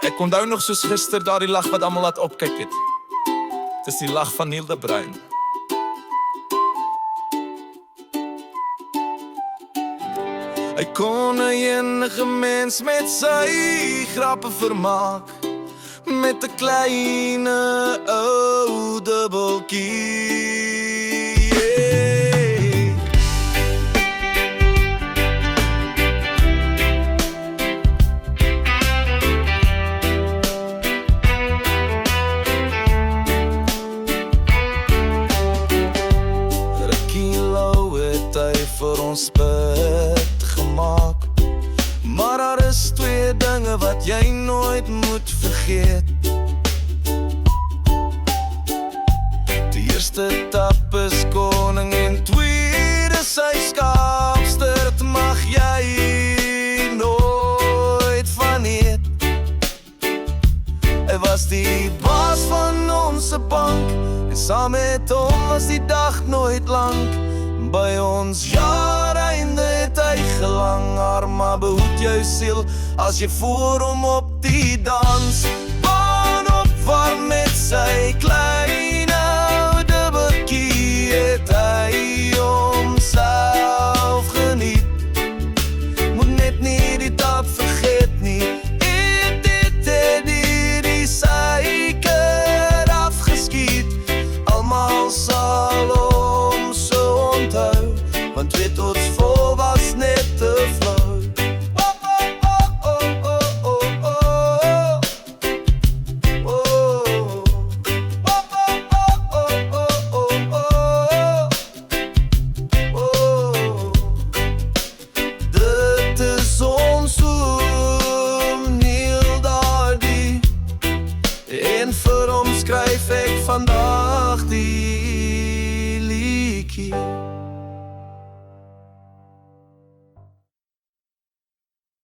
Ek onthou nog soos gister daardie lag wat almal laat opkyk het. Dis die lag van Neil de Bruin. Hy kon enige mens met sy grappe vermaak, met 'n klein ou dubbeltjie. Yeah. Rikkie Lou het hy vir ons bid gemaak, maar daar is twee dinge wat jy nooit moet vergeet. Die eerste tap is koning en tweede sy skaapstert, mag jy nooit van eet. Hy was die baas van ons bank, en saam met hom was die dag nooit lang. By ons jaareinde het hy gelang, maar behoed jou siel as jy voor hom op die dansbaan opwarm met sy klein